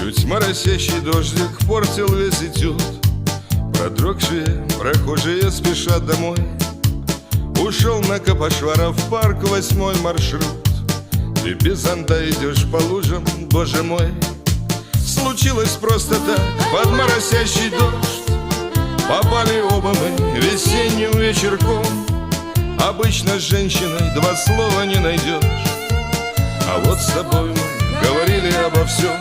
Чуть моросящий дождик портил весь этюд. Продрогшие прохожие спешат домой. Ушел на Капошвара в парк 8-й маршрут. Ты без зонта идешь по лужам, боже мой. Случилось просто так, под моросящий дождь. Попали оба мы весенним вечерком. Обычно с женщиной 2 слова не найдешь, а вот с тобой мы говорили обо всем.